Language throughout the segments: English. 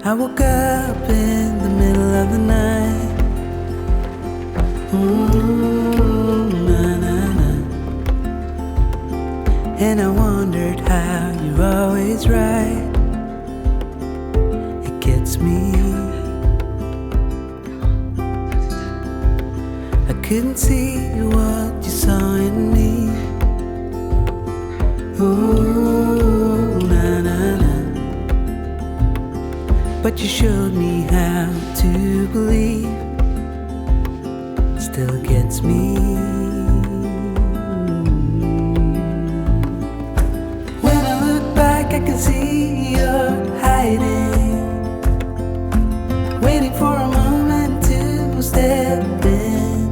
I woke up in the middle of the night. Na, na, na. And I wondered how you're always right. It gets me. I couldn't see what you saw in me. Ooh, na, na, na. But you showed me how to believe. Still gets me. When I look back, I can see you're hiding, waiting for a moment to step in.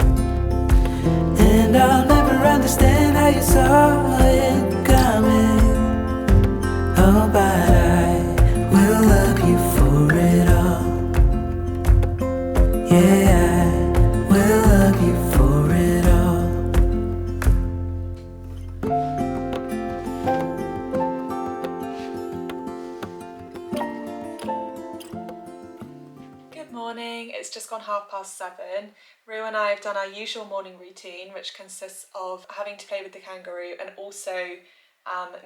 And I'll never understand how you saw it coming. Oh, but I will love you for it all. Yeah, I will love you for it all. Good morning, it's just gone 7:30. Rue and I have done our usual morning routine, which consists of having to play with the kangaroo and also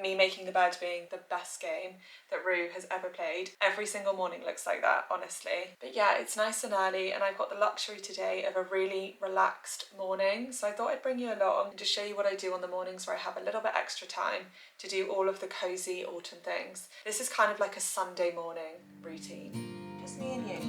me making the bed being the best game that Rue has ever played. Every single morning looks like that, honestly. But yeah, it's nice and early and I've got the luxury today of a really relaxed morning. So I thought I'd bring you along and just show you what I do on the mornings where I have a little bit extra time to do all of the cozy autumn things. This is kind of like a Sunday morning routine. Just me and you.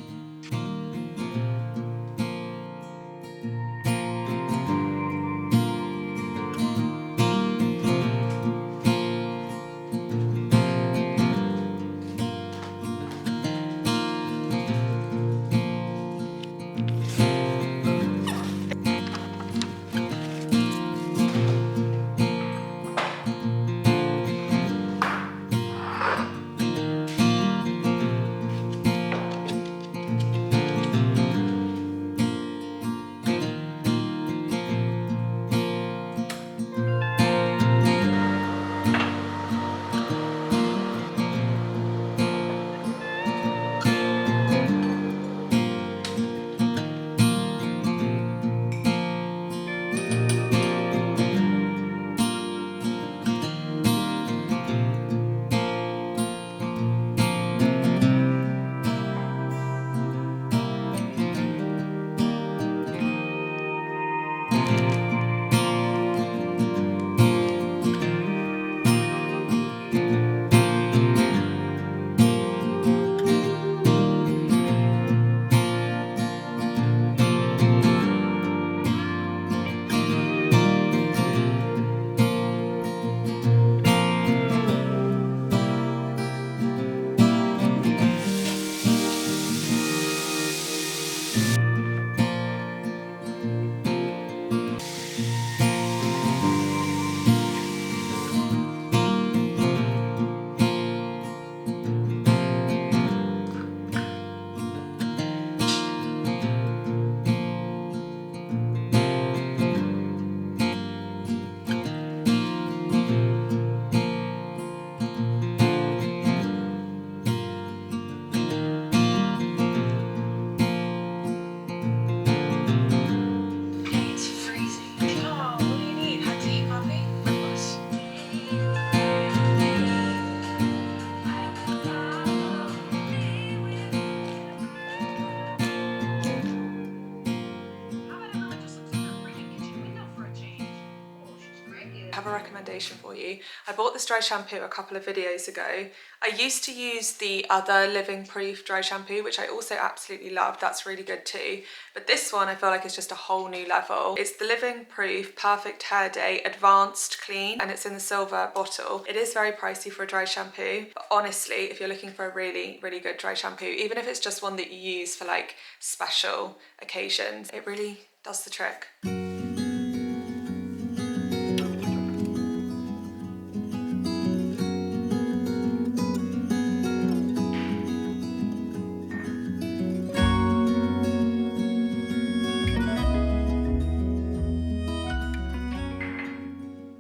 I have a recommendation for you. I bought this dry shampoo a couple of videos ago. I used to use the other Living Proof dry shampoo, which I also absolutely love. That's really good too. But this one I feel like is just a whole new level. It's the Living Proof Perfect Hair Day Advanced Clean, and it's in the silver bottle. It is very pricey for a dry shampoo, but honestly, if you're looking for a really, really good dry shampoo, even if it's just one that you use for like special occasions, it really does the trick.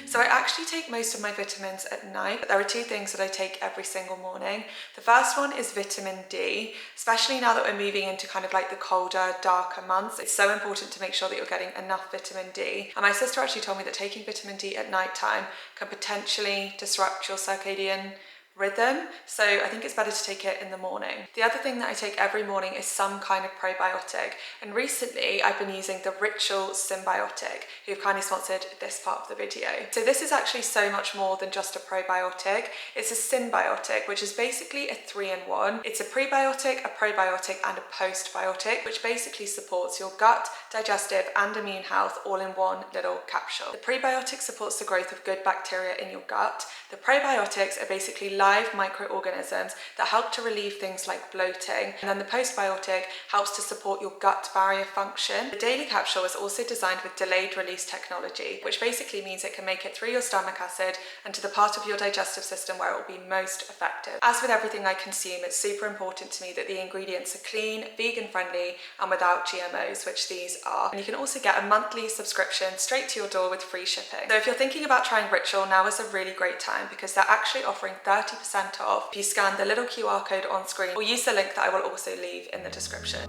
So I actually take most of my vitamins at night, but there are two things that I take every single morning. The first one is vitamin D, especially now that we're moving into kind of like the colder, darker months. It's so important to make sure that you're getting enough vitamin D. And my sister actually told me that taking vitamin D at night time can potentially disrupt your circadian rhythm, so I think it's better to take it in the morning. The other thing that I take every morning is some kind of probiotic, and recently I've been using the Ritual Symbiotic, who've kindly sponsored this part of the video. So this is actually so much more than just a probiotic. It's a symbiotic, which is basically a 3-in-1. It's a prebiotic, a probiotic, and a postbiotic, which basically supports your gut, digestive, and immune health all in one little capsule. The prebiotic supports the growth of good bacteria in your gut. The probiotics are basically live microorganisms that help to relieve things like bloating, and then the postbiotic helps to support your gut barrier function. The daily capsule is also designed with delayed release technology, which basically means it can make it through your stomach acid and to the part of your digestive system where it will be most effective. As with everything I consume, it's super important to me that the ingredients are clean, vegan friendly, and without GMOs, which these are. And you can also get a monthly subscription straight to your door with free shipping. So if you're thinking about trying Ritual, now is a really great time because they're actually offering 30% off if you scan the little QR code on screen or use the link that I will also leave in the description.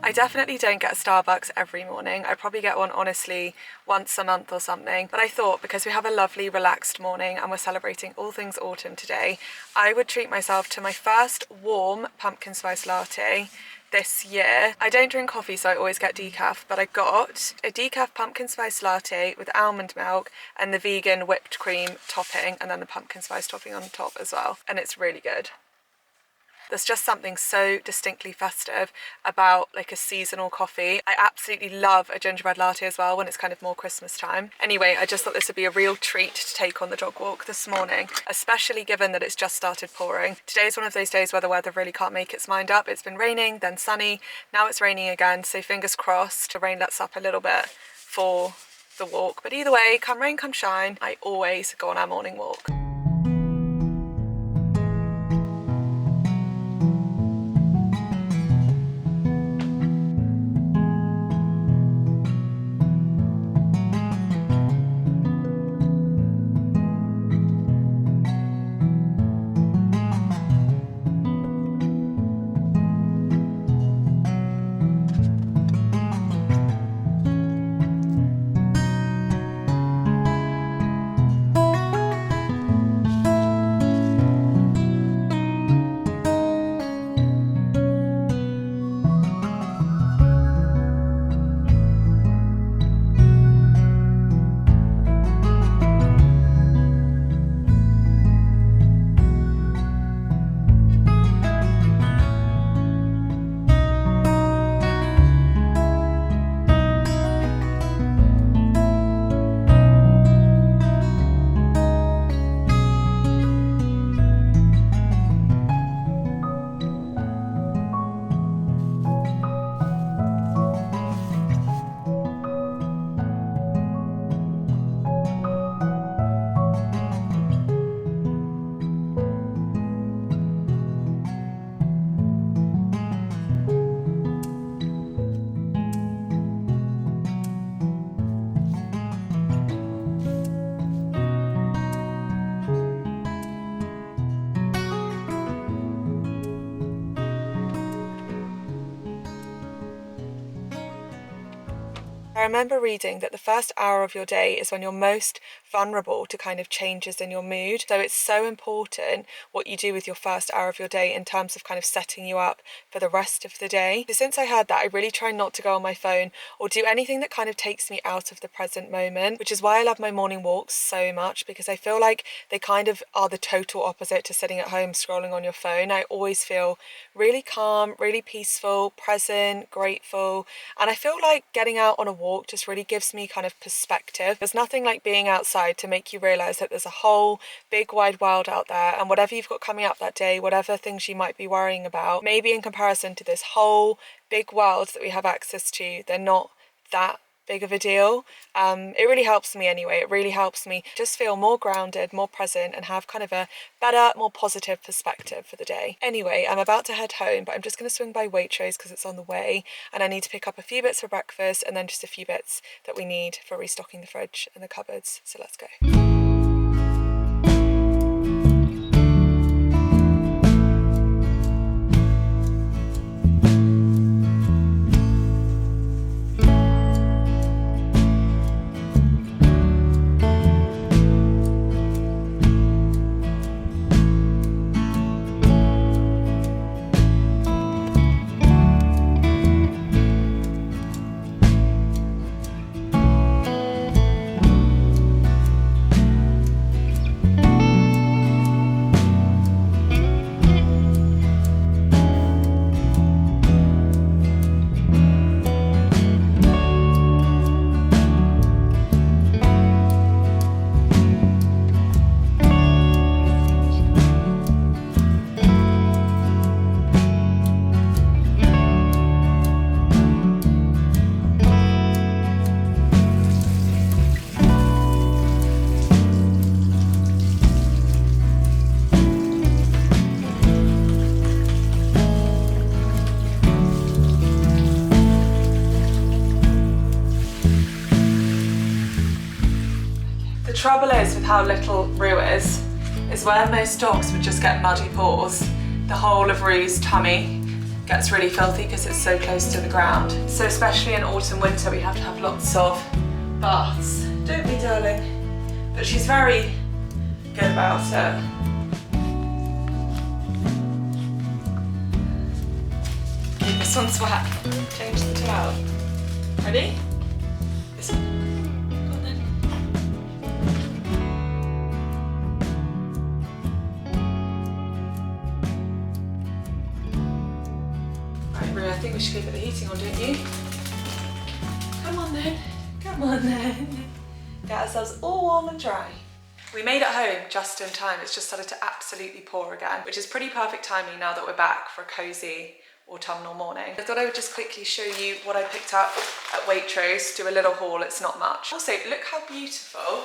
I definitely don't get a Starbucks every morning. I probably get one, honestly, once a month or something. But I thought because we have a lovely relaxed morning and we're celebrating all things autumn today, I would treat myself to my first warm pumpkin spice latte this year. I don't drink coffee, so I always get decaf, but I got a decaf pumpkin spice latte with almond milk and the vegan whipped cream topping, and then the pumpkin spice topping on top as well. And it's really good. There's just something so distinctly festive about like a seasonal coffee. I absolutely love a gingerbread latte as well when it's kind of more Christmas time. Anyway, I just thought this would be a real treat to take on the dog walk this morning, especially given that it's just started pouring. Today's one of those days where the weather really can't make its mind up. It's been raining, then sunny, now it's raining again, so fingers crossed the rain lets up a little bit for the walk. But either way, come rain, come shine, I always go on our morning walk. I remember reading that the first hour of your day is when you're most vulnerable to kind of changes in your mood. So it's so important what you do with your first hour of your day in terms of kind of setting you up for the rest of the day. So since I heard that, I really try not to go on my phone or do anything that kind of takes me out of the present moment, which is why I love my morning walks so much, because I feel like they kind of are the total opposite to sitting at home scrolling on your phone. I always feel really calm, really peaceful, present, grateful, and I feel like getting out on a walk just really gives me kind of perspective. There's nothing like being outside to make you realise that there's a whole big wide world out there, and whatever you've got coming up that day, whatever things you might be worrying about, maybe in comparison to this whole big world that we have access to, they're not that big of a deal. It really helps me anyway. It really helps me just feel more grounded, more present, and have kind of a better, more positive perspective for the day. Anyway, I'm about to head home, but I'm just going to swing by Waitrose because it's on the way, and I need to pick up a few bits for breakfast and then just a few bits that we need for restocking the fridge and the cupboards. So let's go. The trouble is with how little Rue is where most dogs would just get muddy paws. The whole of Rue's tummy gets really filthy because it's so close to the ground. So especially in autumn, winter, we have to have lots of baths. Don't be, darling. But she's very good about it. Okay, this one's wet. Change the towel. Ready? This one. Go on then. I think we should go put the heating on, don't you? Come on then, come on then. Get ourselves all warm and dry. We made it home just in time. It's just started to absolutely pour again, which is pretty perfect timing now that we're back for a cosy autumnal morning. I thought I would just quickly show you what I picked up at Waitrose, do a little haul, it's not much. Also, look how beautiful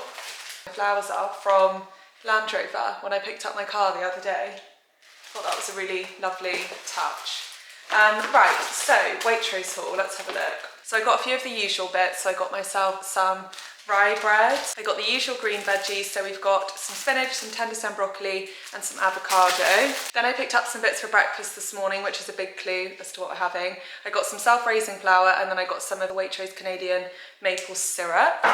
the flowers are from Land Rover when I picked up my car the other day. Thought that was a really lovely touch. Right, so Waitrose haul, let's have a look. So I got a few of the usual bits. So I got myself some rye bread. I got the usual green veggies, so we've got some spinach, some tender stem broccoli and some avocado. Then I picked up some bits for breakfast this morning, which is a big clue as to what we're having. I got some self-raising flour, and then I got some of the Waitrose Canadian maple syrup.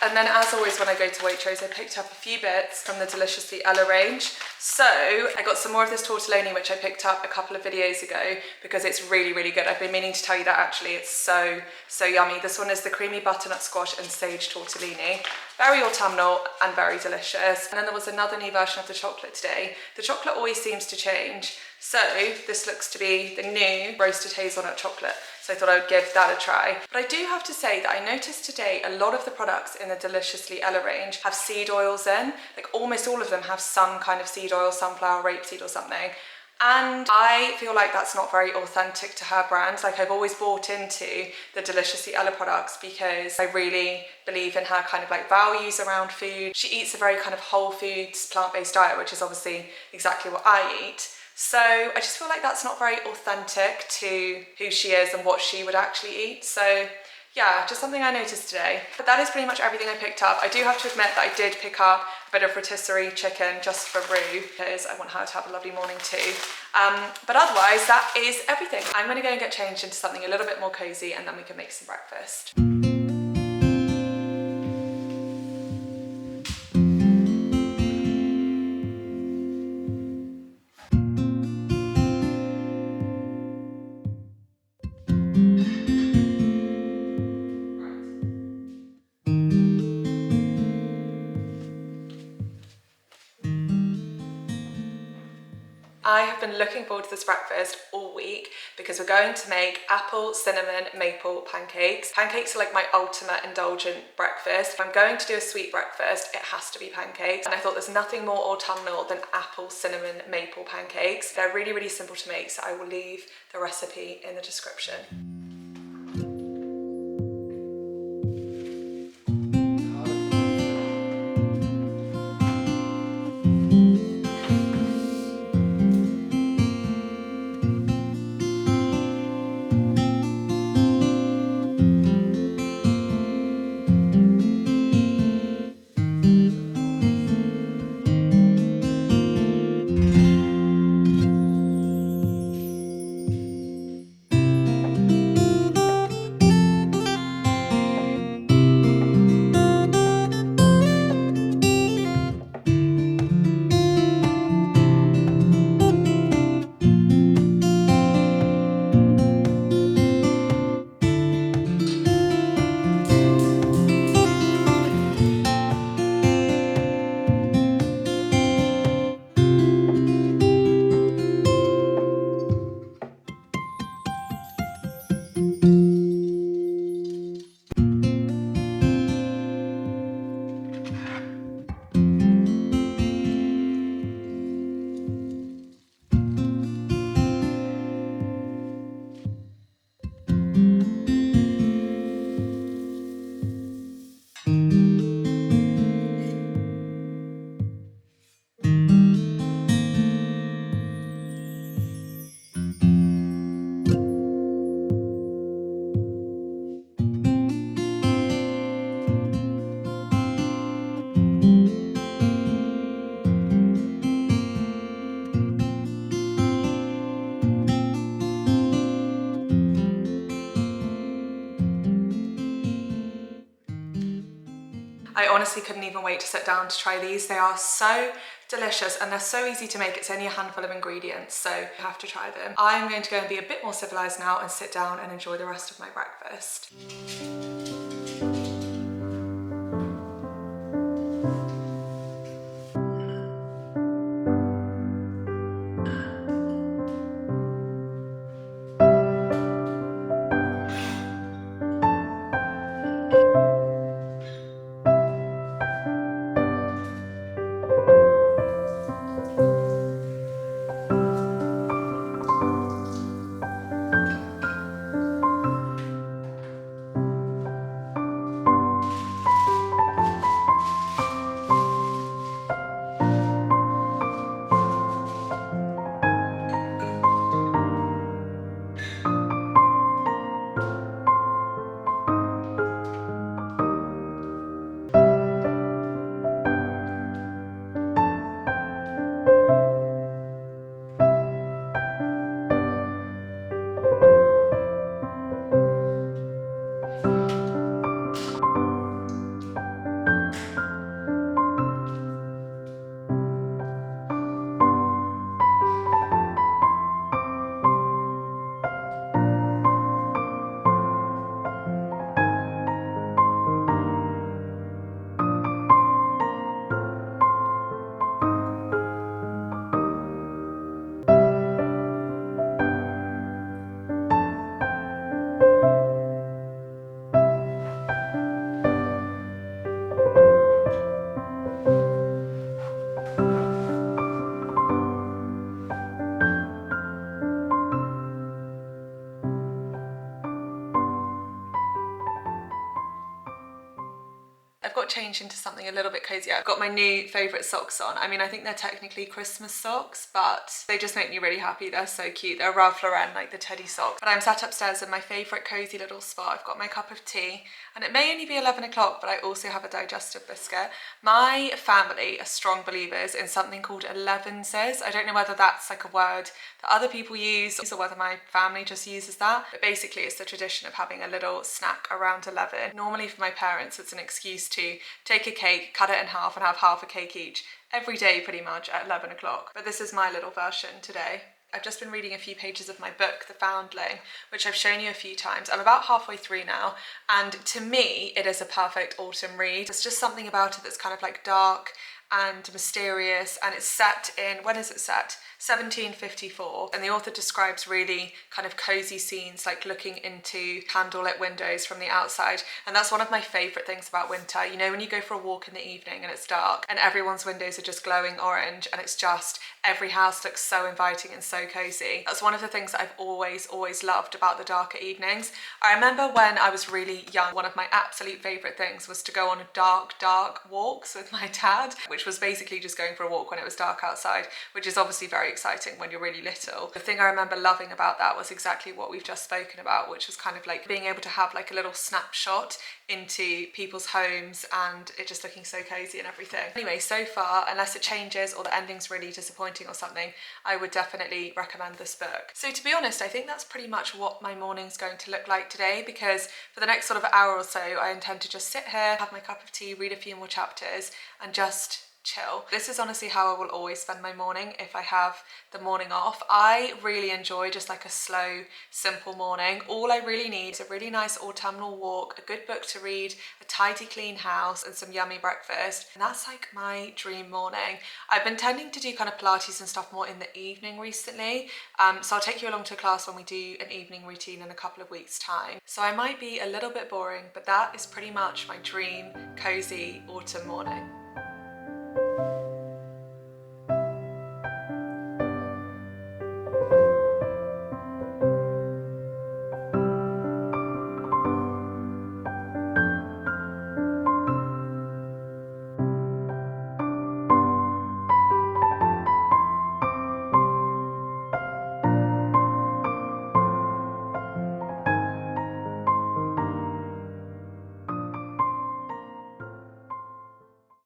And then, as always, when I go to Waitrose, I picked up a few bits from the Deliciously Ella range. So I got some more of this tortellini, which I picked up a couple of videos ago because it's really, really good. I've been meaning to tell you that actually. It's so, so yummy. This one is the creamy butternut squash and sage tortellini. Very autumnal and very delicious. And then there was another new version of the chocolate today. The chocolate always seems to change. So this looks to be the new roasted hazelnut chocolate. So I thought I would give that a try. But I do have to say that I noticed today a lot of the products in the Deliciously Ella range have seed oils in. Like almost all of them have some kind of seed oil, sunflower, rapeseed or something. And I feel like that's not very authentic to her brand. Like I've always bought into the Deliciously Ella products because I really believe in her kind of like values around food. She eats a very kind of whole foods, plant-based diet, which is obviously exactly what I eat. So I just feel like that's not very authentic to who she is and what she would actually eat. So yeah, just something I noticed today. But that is pretty much everything I picked up. I do have to admit that I did pick up a bit of rotisserie chicken just for Rue because I want her to have a lovely morning too. But otherwise, that is everything. I'm gonna go and get changed into something a little bit more cozy and then we can make some breakfast. I have been looking forward to this breakfast all week because we're going to make apple, cinnamon, maple pancakes. Pancakes are like my ultimate indulgent breakfast. If I'm going to do a sweet breakfast, it has to be pancakes. And I thought there's nothing more autumnal than apple, cinnamon, maple pancakes. They're really, really simple to make, so I will leave the recipe in the description. I honestly couldn't even wait to sit down to try these. They are so delicious and they're so easy to make. It's only a handful of ingredients, so you have to try them. I'm going to go and be a bit more civilized now and sit down and enjoy the rest of my breakfast. I've got changed into something a little bit cozier. I've got my new favourite socks on. I mean, I think they're technically Christmas socks, but they just make me really happy. They're so cute. They're Ralph Lauren, like the teddy socks. But I'm sat upstairs in my favourite cosy little spot. I've got my cup of tea, and it may only be 11 o'clock, but I also have a digestive biscuit. My family are strong believers in something called 11ses. I don't know whether that's like a word that other people use or whether my family just uses that. But basically, it's the tradition of having a little snack around 11. Normally for my parents, it's an excuse to take a cake, cut it in half and have half a cake each every day pretty much at 11 o'clock. But this is my little version today. I've just been reading a few pages of my book, The Foundling, which I've shown you a few times. I'm about halfway through now, and to me, it is a perfect autumn read. There's just something about it that's kind of like dark and mysterious, and it's set in, when is it set? 1754, and the author describes really kind of cozy scenes, like looking into candlelit windows from the outside. And that's one of my favourite things about winter. You know, when you go for a walk in the evening and it's dark and everyone's windows are just glowing orange and it's just, every house looks so inviting and so cozy. That's one of the things that I've always loved about the darker evenings. I remember when I was really young, one of my absolute favourite things was to go on dark walks with my dad, which was basically just going for a walk when it was dark outside, which is obviously very exciting when you're really little. The thing I remember loving about that was exactly what we've just spoken about, which was kind of like being able to have like a little snapshot into people's homes and it just looking so cozy and everything. Anyway, so far, unless it changes or the ending's really disappointing or something, I would definitely recommend this book. So to be honest, I think that's pretty much what my morning's going to look like today, because for the next sort of hour or so, I intend to just sit here, have my cup of tea, read a few more chapters and just chill. This is honestly how I will always spend my morning if I have the morning off. I really enjoy just like a slow, simple morning. All I really need is a really nice autumnal walk, a good book to read, a tidy clean house and some yummy breakfast. And that's like my dream morning. I've been tending to do kind of Pilates and stuff more in the evening recently. So I'll take you along to a class when we do an evening routine in a couple of weeks' time. So I might be a little bit boring, but that is pretty much my dream, cozy autumn morning.